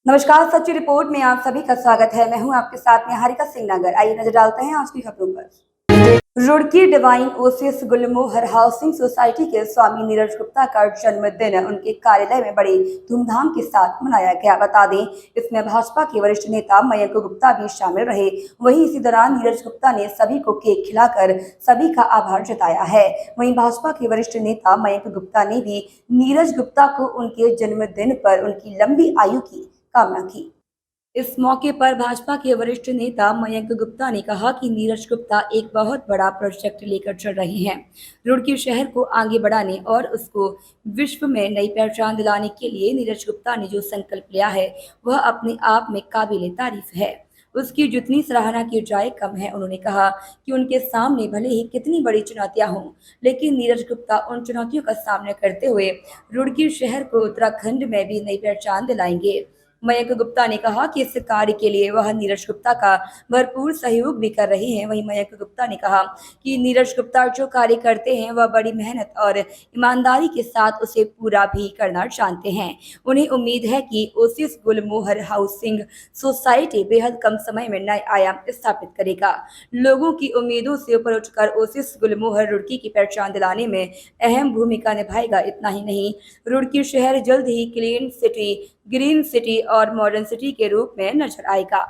नमस्कार, सच्ची रिपोर्ट में आप सभी का स्वागत है। मैं हूं आपके साथ निहारिका सिंह नगर। आइए नजर डालते हैं आज की खबरों पर। रुड़की डिवाइन ओसिस गुलमोहर हाउसिंग सोसाइटी के स्वामी नीरज गुप्ता का जन्मदिन उनके कार्यालय में बड़ी धूमधाम के साथ मनाया गया। बता दें, इसमें भाजपा के वरिष्ठ नेता मयंक गुप्ता भी शामिल रहे। वहीं इसी दौरान नीरज गुप्ता ने सभी को केक खिलाकर सभी का आभार जताया है। वहीं भाजपा के वरिष्ठ नेता मयंक गुप्ता ने भी नीरज गुप्ता को उनके जन्मदिन पर उनकी लंबी आयु की कामना की। इस मौके पर भाजपा के वरिष्ठ नेता मयंक गुप्ता ने कहा कि नीरज गुप्ता एक बहुत बड़ा प्रोजेक्ट लेकर चल रहे हैं। रुड़की शहर को आगे बढ़ाने और उसको विश्व में नई पहचान दिलाने के लिए नीरज गुप्ता ने जो संकल्प लिया है वह अपने आप में काबिले तारीफ है। उसकी जितनी सराहना की जाए कम है। उन्होंने कहा कि उनके सामने भले ही कितनी बड़ी चुनौतियां हों, लेकिन नीरज गुप्ता उन चुनौतियों का सामना करते हुए रुड़की शहर को उत्तराखंड में भी नई पहचान दिलाएंगे। मयंक गुप्ता ने कहा कि इस कार्य के लिए वह नीरज गुप्ता का भरपूर सहयोग भी कर रहे हैं। वहीं मयंक गुप्ता ने कहा कि नीरज गुप्ता जो कार्य करते हैं वह बड़ी मेहनत और ईमानदारी के साथ उसे पूरा भी करना जानते हैं। उन्हें उम्मीद है कि ओसिस गुलमोहर हाउसिंग सोसाइटी बेहद कम समय में नए आयाम स्थापित करेगा। लोगों की उम्मीदों से ऊपर उठकर ओसिस गुलमोहर रुड़की की पहचान दिलाने में अहम भूमिका निभाएगा। इतना ही नहीं, रुड़की शहर जल्द ही क्लीन सिटी, ग्रीन सिटी और मॉडर्न सिटी के रूप में नजर आएगा।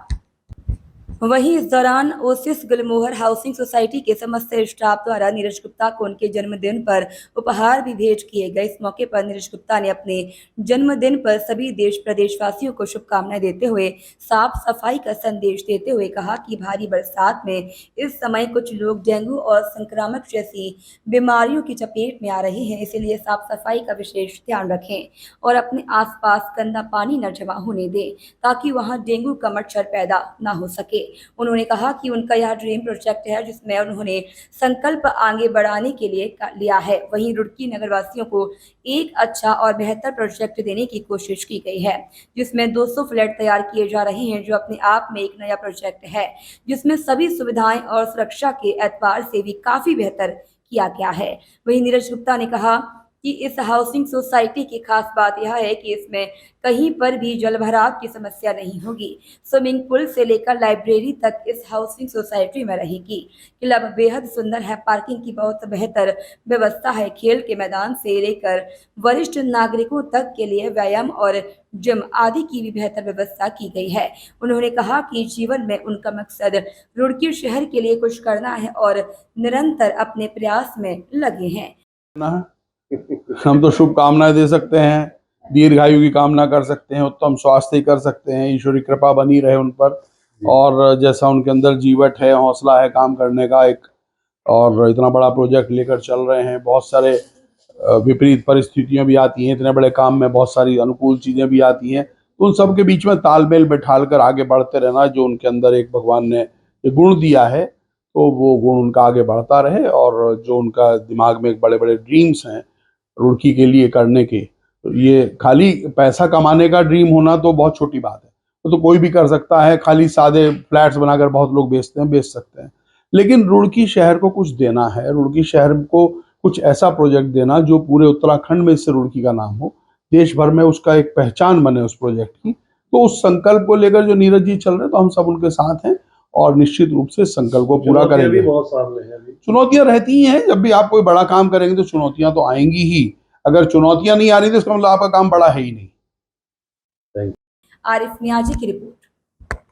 वहीं इस दौरान ओसिस गुलमोहर हाउसिंग सोसाइटी के समस्त स्टाफ द्वारा नीरज गुप्ता को उनके जन्मदिन पर उपहार भी भेंट किए गए। इस मौके पर नीरज गुप्ता ने अपने जन्मदिन पर सभी देश प्रदेशवासियों को शुभकामनाएं देते हुए साफ सफाई का संदेश देते हुए कहा कि भारी बरसात में इस समय कुछ लोग डेंगू और संक्रामक जैसी बीमारियों की चपेट में आ रहे हैं, इसलिए साफ सफाई का विशेष ध्यान रखें और अपने आसपास गंदा पानी न जमा होने दें ताकि वहां डेंगू का मच्छर पैदा न हो सके। उन्होंने कहा कि उनका यह ड्रीम प्रोजेक्ट है जिसमें उन्होंने संकल्प आगे बढ़ाने के लिए लिया है। वहीं रुड़की नगरवासियों को एक अच्छा और बेहतर प्रोजेक्ट देने की कोशिश की गई है, जिसमें 200 फ्लैट तैयार किए जा रहे हैं, जो अपने आप में एक नया प्रोजेक्ट है जिसमें सभी सुविधाएं और सुरक्षा के एतबार से भी काफी बेहतर किया गया है। वहीं नीरज गुप्ता ने कहा कि इस हाउसिंग सोसाइटी की खास बात यह है कि इसमें कहीं पर भी जलभराव की समस्या नहीं होगी। स्विमिंग पूल से लेकर लाइब्रेरी तक इस हाउसिंग सोसाइटी में रहेगी। क्लब बेहद सुंदर है, पार्किंग की बहुत बेहतर व्यवस्था है, खेल के मैदान से लेकर वरिष्ठ नागरिकों तक के लिए व्यायाम और जिम आदि की भी बेहतर व्यवस्था की गई है। उन्होंने कहा कि जीवन में उनका मकसद रुड़की शहर के लिए कुछ करना है और निरंतर अपने प्रयास में लगे हैं। हम तो शुभकामनाएं दे सकते हैं, दीर्घायु की कामना कर सकते हैं, उत्तम स्वास्थ्य कर सकते हैं, ईश्वरी कृपा बनी रहे उन पर। और जैसा उनके अंदर जीवट है, हौसला है काम करने का एक, और इतना बड़ा प्रोजेक्ट लेकर चल रहे हैं। बहुत सारे विपरीत परिस्थितियां भी आती हैं, इतने बड़े काम में बहुत सारी अनुकूल चीज़ें भी आती हैं, तो उन सब के बीच में तालमेल बैठाल कर आगे बढ़ते रहना, जो उनके अंदर एक भगवान ने गुण दिया है, तो वो गुण उनका आगे बढ़ता रहे। और जो उनका दिमाग में एक बड़े बड़े ड्रीम्स हैं रुड़की के लिए करने के, तो ये खाली पैसा कमाने का ड्रीम होना तो बहुत छोटी बात है, तो कोई भी कर सकता है। खाली सादे फ्लैट्स बनाकर बहुत लोग बेचते हैं, बेच सकते हैं, लेकिन रुड़की शहर को कुछ देना है। रुड़की शहर को कुछ ऐसा प्रोजेक्ट देना जो पूरे उत्तराखंड में इससे रुड़की का नाम हो, देश भर में उसका एक पहचान बने उस प्रोजेक्ट की। तो उस संकल्प को लेकर जो नीरज जी चल रहे हैं, तो हम सब उनके साथ हैं और निश्चित रूप से संकल्प को पूरा करेंगे। बहुत सामने है, चुनौतियां रहती ही हैं, जब भी आप कोई बड़ा काम करेंगे तो चुनौतियां तो आएंगी ही। अगर चुनौतियां नहीं आ रही तो इसका मतलब आपका काम बड़ा है ही नहीं। आरिफ मियाजी की रिपोर्ट।